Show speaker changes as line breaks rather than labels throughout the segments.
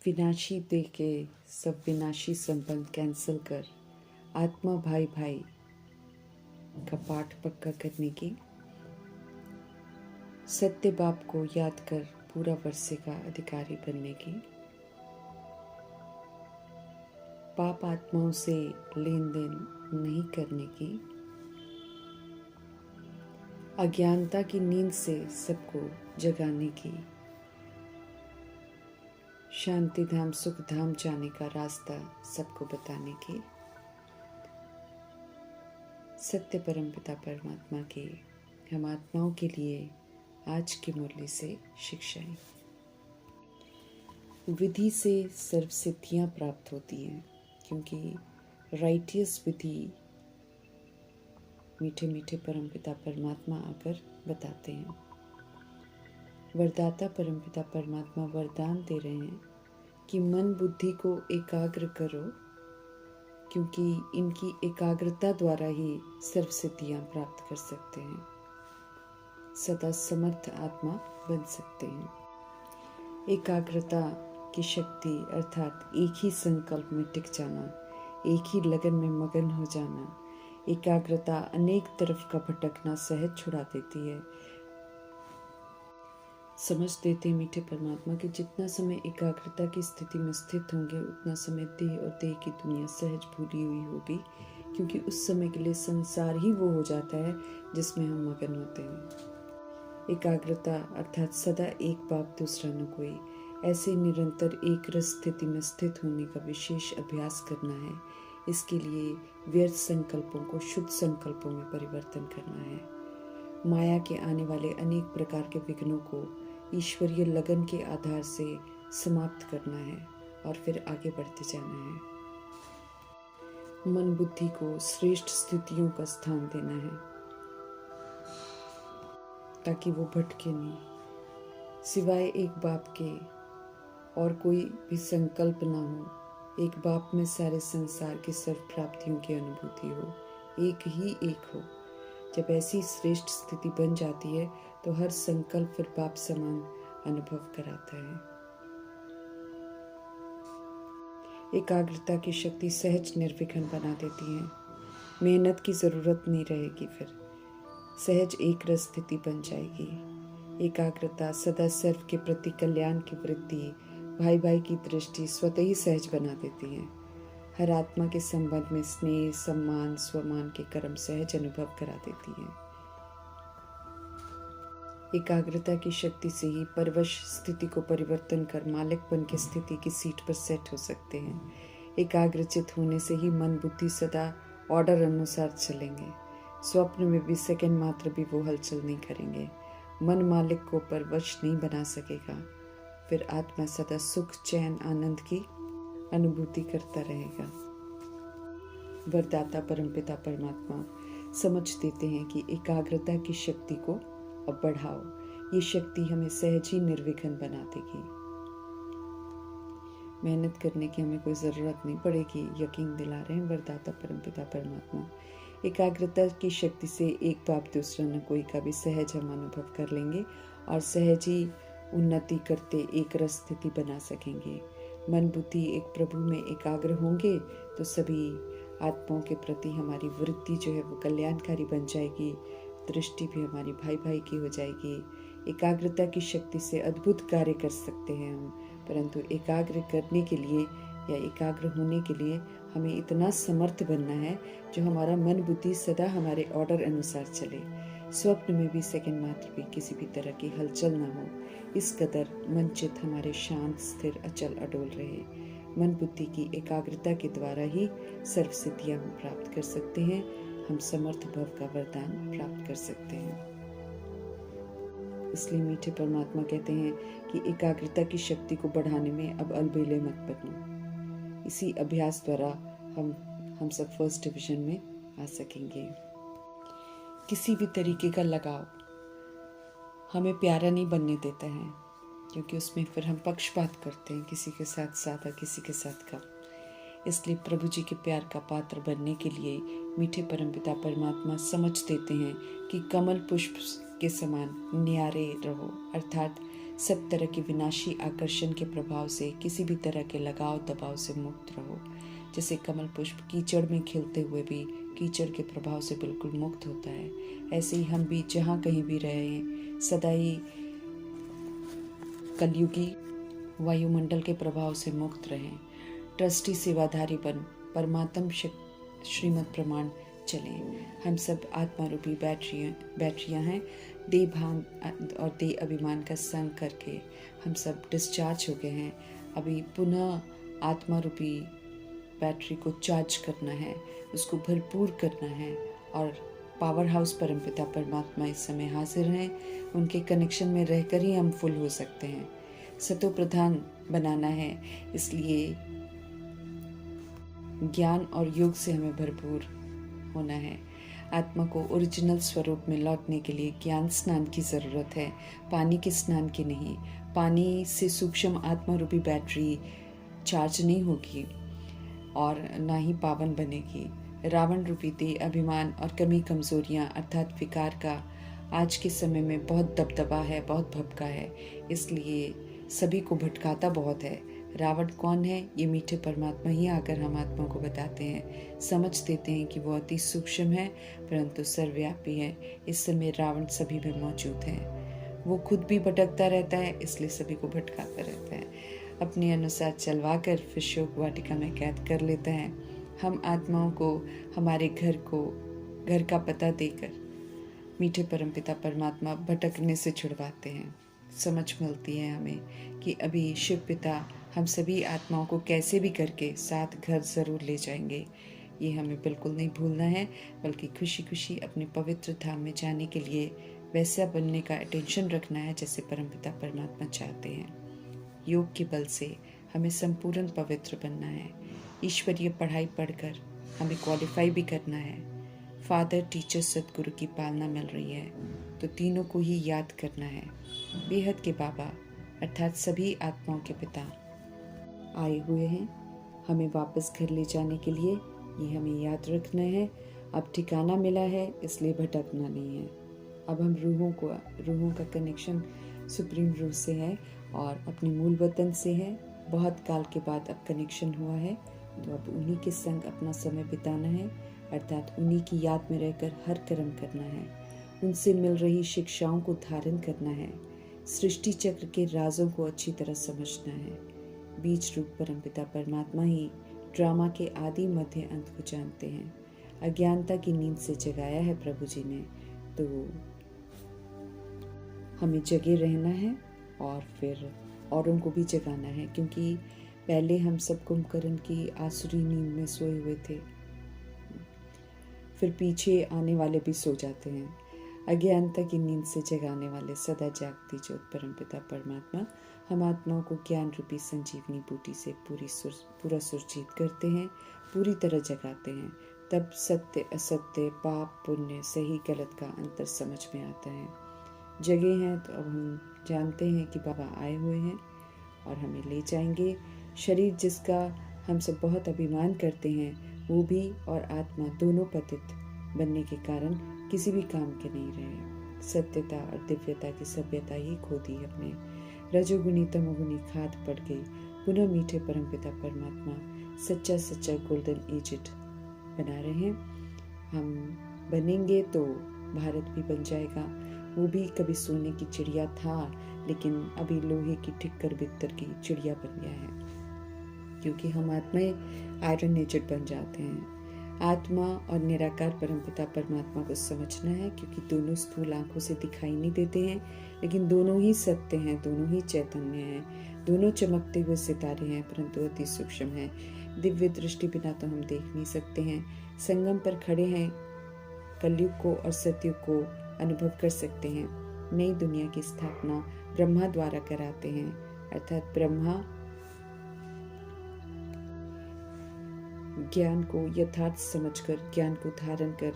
विनाशी दे के सब विनाशी संबंध कैंसिल कर आत्मा भाई भाई का पाठ पक्का करने की, सत्य बाप को याद कर पूरा वर्षे का अधिकारी बनने की, पाप आत्माओं से लेन देन नहीं करने की, अज्ञानता की नींद से सबको जगाने की, शांति धाम सुख धाम जाने का रास्ता सबको बताने की, सत्य परमपिता परमात्मा की हम आत्माओं के लिए आज की मुरली से शिक्षाएं। विधि से सर्व सिद्धियां प्राप्त होती हैं, क्योंकि राइटियस विधि मीठे मीठे परमपिता परमात्मा आकर बताते हैं। वरदाता परमपिता परमात्मा वरदान दे रहे हैं कि मन बुद्धि को एकाग्र करो, क्योंकि इनकी एकाग्रता द्वारा ही सर्व सिद्धियां प्राप्त कर सकते हैं, सदा समर्थ आत्मा बन सकते हैं। एकाग्रता की शक्ति अर्थात एक ही संकल्प में टिक जाना, एक ही लगन में मगन हो जाना, एकाग्रता अनेक तरफ का भटकना सहज छुड़ा देती है। समझ देते हैं मीठे परमात्मा कि जितना समय एकाग्रता की स्थिति में स्थित होंगे उतना समय देह और देह की दुनिया सहज भूली हुई होगी, क्योंकि उस समय के लिए संसार ही वो हो जाता है जिसमें हम मगन होते हैं। एकाग्रता अर्थात सदा एक बाप दूसरा न कोई, ऐसे निरंतर एक रस स्थिति में स्थित होने का विशेष अभ्यास करना है। इसके लिए व्यर्थ संकल्पों को शुद्ध संकल्पों में परिवर्तन करना है। माया के आने वाले अनेक प्रकार के विघ्नों को ईश्वरीय लगन के आधार से समाप्त करना है और फिर आगे बढ़ते जाना है। मन बुद्धि को श्रेष्ठ स्थितियों का स्थान देना है ताकि वो भटके नहीं। सिवाय एक बाप के और कोई भी संकल्प ना हो, एक बाप में सारे संसार की सर्व प्राप्तियों की अनुभूति हो, एक ही एक हो। जब ऐसी श्रेष्ठ स्थिति बन जाती है तो हर संकल्प फिर बाप समान अनुभव कराता है। एकाग्रता की शक्ति सहज निर्विघ्न बना देती है। मेहनत की जरूरत नहीं रहेगी, फिर सहज एक रस स्थिति बन जाएगी। एकाग्रता सदा सर्व के प्रति कल्याण की वृद्धि, भाई भाई की दृष्टि स्वतः ही सहज बना देती है। हर आत्मा के संबंध में स्नेह सम्मान स्वमान के कर्म सहज अनुभव करा देती है। एकाग्रता की शक्ति से ही परवश स्थिति को परिवर्तन कर मालिकपन की स्थिति की सीट पर सेट हो सकते हैं। एकाग्रचित होने से ही मन बुद्धि सदा ऑर्डर अनुसार चलेंगे। स्वप्न में भी सेकंड मात्र भी वो हलचल नहीं करेंगे। मन मालिक को परवश नहीं बना सकेगा। फिर आत्मा सदा सुख चैन आनंद की अनुभूति करता रहेगा। वरदाता परमपिता परमात्मा समझ देते हैं कि एकाग्रता की शक्ति को अब बढ़ाओ। ये शक्ति हमें सहज ही निर्विघ्न बना देगी। मेहनत करने की हमें कोई ज़रूरत नहीं पड़ेगी, यकीन दिला रहे हैं वरदाता परमपिता परमात्मा। एकाग्रता की शक्ति से एक बाप दूसरा न कोई का भी सहज हम अनुभव कर लेंगे और सहज ही उन्नति करते एक रस स्थिति बना सकेंगे। मन बुद्धि एक प्रभु में एकाग्र होंगे तो सभी आत्माओं के प्रति हमारी वृत्ति जो है वो कल्याणकारी बन जाएगी। दृष्टि भी हमारी भाई भाई की हो जाएगी। एकाग्रता की शक्ति से अद्भुत कार्य कर सकते हैं हम, परंतु एकाग्र करने के लिए या एकाग्र होने के लिए हमें इतना समर्थ बनना है जो हमारा मन बुद्धि सदा हमारे ऑर्डर अनुसार चले। स्वप्न में भी सेकंड मात्र भी किसी भी तरह की हलचल ना हो। इस कदर मन चित हमारे शांत स्थिर अचल अडोल रहे। मन बुद्धि की एकाग्रता के द्वारा ही सर्व सिद्धियां हम प्राप्त कर सकते हैं। हम समर्थ भव का वरदान प्राप्त कर सकते हैं। इसलिए मीठे परमात्मा कहते हैं कि एकाग्रता की शक्ति को बढ़ाने में अब अलबेले मत बनो। इसी अभ्यास द्वारा हम सब फर्स्ट डिवीजन में आ सकेंगे। किसी भी तरीके का लगाव हमें प्यारा नहीं बनने देता है, क्योंकि उसमें फिर हम पक्षपात करते हैं, किसी के साथ ज़्यादा किसी के साथ कम। इसलिए प्रभु जी के प्यार का पात्र बनने के लिए मीठे परमपिता परमात्मा समझ देते हैं कि कमल पुष्प के समान न्यारे रहो, अर्थात सब तरह के विनाशी आकर्षण के प्रभाव से, किसी भी तरह के लगाव दबाव से मुक्त रहो। जैसे कमल पुष्प कीचड़ में खिलते हुए भी कीचड़ के प्रभाव से बिल्कुल मुक्त होता है, ऐसे ही हम भी जहाँ कहीं भी रहें सदा ही कलयुगी वायुमंडल के प्रभाव से मुक्त रहें। ट्रस्टी सेवाधारी बन परमात्म श्रीमद प्रमाण चलें। हम सब आत्मा रूपी बैटरियां हैं। देह भान और देह अभिमान का संग करके हम सब डिस्चार्ज हो गए हैं। अभी पुनः आत्मा रूपी बैटरी को चार्ज करना है, उसको भरपूर करना है। और पावर हाउस परमपिता परमात्मा इस समय हाजिर हैं। उनके कनेक्शन में रहकर ही हम फुल हो सकते हैं। सतो प्रधान बनाना है, इसलिए ज्ञान और योग से हमें भरपूर होना है। आत्मा को ओरिजिनल स्वरूप में लौटने के लिए ज्ञान स्नान की ज़रूरत है, पानी के स्नान की नहीं। पानी से सूक्ष्म आत्मा रूपी बैटरी चार्ज नहीं होगी और ना ही पावन बनेगी। रावण रूपी देह अभिमान और कमी कमजोरियां अर्थात विकार का आज के समय में बहुत दबदबा है, बहुत भपका है, इसलिए सभी को भटकाता बहुत है। रावण कौन है? ये मीठे परमात्मा ही आकर हम आत्मा को बताते हैं, समझ देते हैं कि वो अति सूक्ष्म है परंतु सर्वव्यापी है। इस समय रावण सभी में मौजूद है। वो खुद भी भटकता रहता है, इसलिए सभी को भटकाता रहता है। अपने अनुसार चलवा कर फिर शोक वाटिका में कैद कर लेता है। हम आत्माओं को हमारे घर का पता देकर मीठे परमपिता परमात्मा भटकने से छुड़वाते हैं। समझ मिलती है हमें कि अभी शिव पिता हम सभी आत्माओं को कैसे भी करके साथ घर ज़रूर ले जाएंगे। ये हमें बिल्कुल नहीं भूलना है, बल्कि खुशी खुशी अपने पवित्र धाम में जाने के लिए वैसा बनने का अटेंशन रखना है जैसे परमपिता परमात्मा चाहते हैं। योग के बल से हमें संपूर्ण पवित्र बनना है। ईश्वरीय पढ़ाई पढ़कर हमें क्वालिफाई भी करना है। फादर टीचर सदगुरु की पालना मिल रही है तो तीनों को ही याद करना है। बेहद के बाबा अर्थात सभी आत्माओं के पिता आए हुए हैं हमें वापस घर ले जाने के लिए। ये हमें याद रखना है। अब ठिकाना मिला है, इसलिए भटकना नहीं है। अब हम रूहों का कनेक्शन सुप्रीम रूह से है और अपने मूल वतन से है। बहुत काल के बाद अब कनेक्शन हुआ है, तो अब उन्हीं के संग अपना समय बिताना है, अर्थात उन्हीं की याद में रहकर हर कर्म करना है। उनसे मिल रही शिक्षाओं को धारण करना है। सृष्टि चक्र के राजों को अच्छी तरह समझना है। बीज रूप परमपिता परमात्मा ही ड्रामा के आदि मध्य अंत को जानते हैं। अज्ञानता की नींद से जगाया है प्रभु जी ने, तो हमें जगे रहना है और फिर औरों को भी जगाना है, क्योंकि पहले हम सब कुंभकर्ण की आसुरी नींद में सोए हुए थे, फिर पीछे आने वाले भी सो जाते हैं। अज्ञानता की नींद से जगाने वाले सदा जागती ज्योत परमपिता परमात्मा हम आत्माओं को ज्ञान रूपी संजीवनी बूटी से पूरा सुरजीत करते हैं, पूरी तरह जगाते हैं। तब सत्य असत्य, पाप पुण्य, सही गलत का अंतर समझ में आता है। जगे हैं तो अब हम जानते हैं कि बाबा आए हुए हैं और हमें ले जाएंगे। शरीर जिसका हम सब बहुत अभिमान करते हैं, वो भी और आत्मा दोनों पतित बनने के कारण किसी भी काम के नहीं रहे। सत्यता और दिव्यता की सभ्यता ही खो दी अपने। रजोगुनी तमोगुनी खाद पड़ गई। पुनः मीठे परमपिता परमात्मा सच्चा गोल्डन एजेड बना रहे हैं। हम बनेंगे तो भारत भी बन जाएगा। वो भी कभी सोने की चिड़िया था, लेकिन अभी लोहे की ठिक्कर बित्तर की चिड़िया बन गया है, क्योंकि हम आत्माएं आयरन एजेड बन जाते हैं। आत्मा और निराकार परमपिता परमात्मा को समझना है, क्योंकि दोनों स्थूल आंखों से दिखाई नहीं देते हैं, लेकिन दोनों ही सत्य हैं, दोनों ही चैतन्य हैं, दोनों चमकते हुए सितारे हैं, परंतु अति सूक्ष्म हैं। दिव्य दृष्टि बिना तो हम देख नहीं सकते हैं। संगम पर खड़े हैं, कलयुग को और सतयुग को अनुभव कर सकते हैं। नई दुनिया की स्थापना ब्रह्मा द्वारा कराते हैं, अर्थात ब्रह्मा ज्ञान को यथार्थ समझकर ज्ञान को धारण कर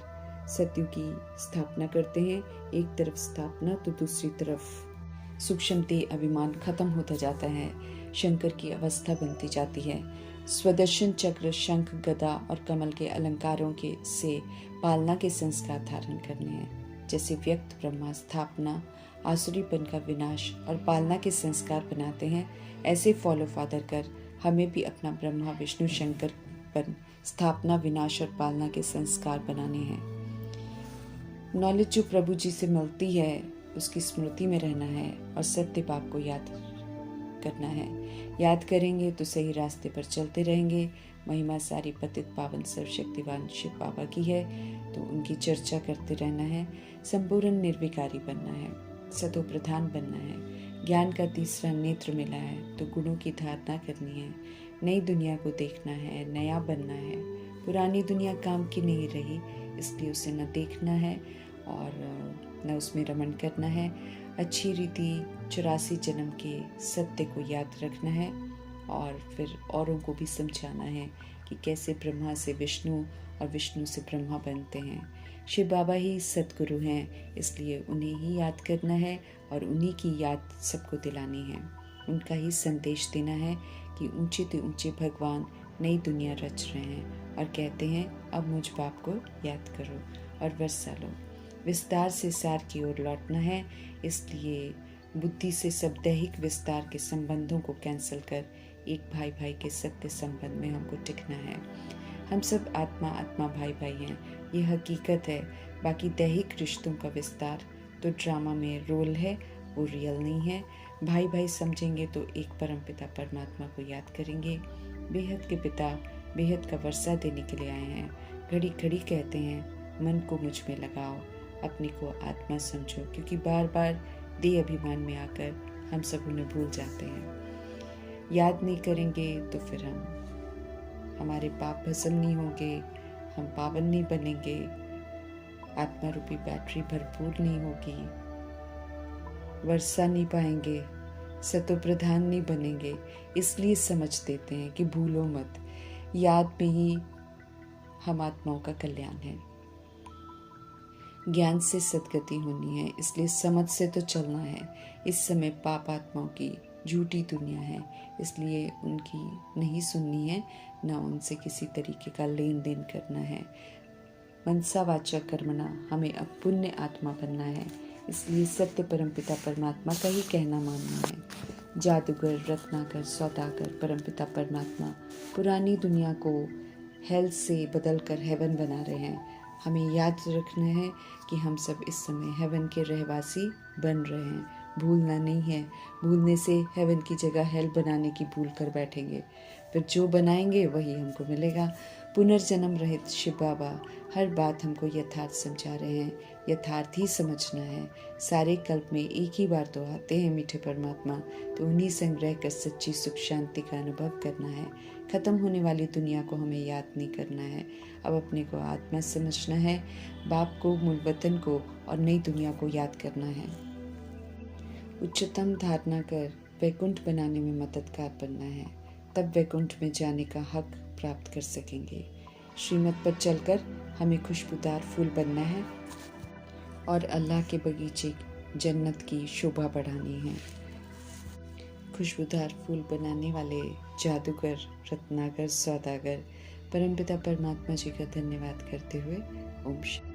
सत्य की स्थापना करते हैं। एक तरफ स्थापना तो दूसरी तरफ सूक्ष्मते अभिमान खत्म होता जाता है, शंकर की अवस्था बनती जाती है। स्वदर्शन चक्र, शंख, गदा और कमल के अलंकारों के से पालना के संस्कार धारण करने हैं। जैसे व्यक्त ब्रह्मा स्थापना, आसुरीपन का विनाश और पालना के संस्कार बनाते हैं, ऐसे फॉलो फादर कर हमें भी अपना ब्रह्मा विष्णु शंकर पर स्थापना, विनाश और पालना के संस्कार बनाने हैं। नॉलेज जो प्रभु जी से मिलती है उसकी स्मृति में रहना है और सत्य बाप को याद करना है। याद करेंगे तो सही रास्ते पर चलते रहेंगे। महिमा सारी पतित पावन सर्वशक्तिवान शिव बाबा की है, तो उनकी चर्चा करते रहना है। संपूर्ण निर्विकारी बनना है, सतो प्रधान बनना है। ज्ञान का तीसरा नेत्र मिला है तो गुणों की धारणा करनी है। नई दुनिया को देखना है, नया बनना है। पुरानी दुनिया काम की नहीं रही, इसलिए उसे न देखना है और न उसमें रमण करना है। अच्छी रीति 84 जन्म के सत्य को याद रखना है और फिर औरों को भी समझाना है कि कैसे ब्रह्मा से विष्णु और विष्णु से ब्रह्मा बनते हैं। शिव बाबा ही सतगुरु हैं, इसलिए उन्हें ही याद करना है और उन्हीं की याद सबको दिलानी है। उनका ही संदेश देना है कि ऊंचे से ऊंचे भगवान नई दुनिया रच रहे हैं और कहते हैं अब मुझ बाप को याद करो और वर्षा लो। विस्तार से सार की ओर लौटना है, इसलिए बुद्धि से सब दैहिक विस्तार के संबंधों को कैंसिल कर एक भाई भाई के सत्य संबंध में हमको टिकना है। हम सब आत्मा आत्मा भाई भाई हैं, ये हकीकत है। बाकी दैहिक रिश्तों का विस्तार तो ड्रामा में रोल है, वो रियल नहीं है। भाई भाई समझेंगे तो एक परम पिता परमात्मा को याद करेंगे। बेहद के पिता बेहद का वर्षा देने के लिए आए हैं। घड़ी घड़ी कहते हैं मन को मुझ में लगाओ, अपने को आत्मा समझो, क्योंकि बार बार देह अभिमान में आकर हम सब उन्हें भूल जाते हैं। याद नहीं करेंगे तो फिर हमारे पाप भस्म नहीं होंगे, हम पावन नहीं बनेंगे, आत्मा रूपी बैटरी भरपूर नहीं होगी, वर्षा नहीं पाएंगे, सतो प्रधान नहीं बनेंगे। इसलिए समझ देते हैं कि भूलो मत, याद में ही हम आत्माओं का कल्याण है। ज्ञान से सदगति होनी है, इसलिए समझ से तो चलना है। इस समय पाप आत्माओं की झूठी दुनिया है, इसलिए उनकी नहीं सुननी है, ना उनसे किसी तरीके का लेन देन करना है। मनसा वाचा कर्मणा, हमें अब पुण्य आत्मा बनना है, इसलिए सत्य परमपिता परमात्मा का ही कहना मानना है। जादूगर, रत्नाकर, सौदागर परमपिता परमात्मा पुरानी दुनिया को हेल से बदलकर हेवन बना रहे हैं। हमें याद रखना है कि हम सब इस समय हेवन के रहवासी बन रहे हैं, भूलना नहीं है। भूलने से हेवन की जगह हेल बनाने की भूल कर बैठेंगे, फिर जो बनाएंगे वही हमको मिलेगा। पुनर्जन्म रहित शिव बाबा हर बात हमको यथार्थ समझा रहे हैं, यथार्थ ही समझना है। सारे कल्प में एक ही बार तो आते हैं मीठे परमात्मा, तो उन्हीं संग रहकर सच्ची सुख शांति का अनुभव करना है। खत्म होने वाली दुनिया को हमें याद नहीं करना है, अब अपने को आत्मा समझना है, बाप को, मूल वतन को और नई दुनिया को याद करना है। उच्चतम धारणा कर वैकुंठ बनाने में मददगार बनना है, तब वैकुंठ में जाने का हक प्राप्त कर सकेंगे। श्रीमत पर चलकर हमें खुशबूदार फूल बनना है और अल्लाह के बगीचे जन्नत की शोभा बढ़ानी है। खुशबूदार फूल बनाने वाले जादूगर, रत्नाकर, सौदागर परमपिता परमात्मा जी का धन्यवाद करते हुए ओम शांति।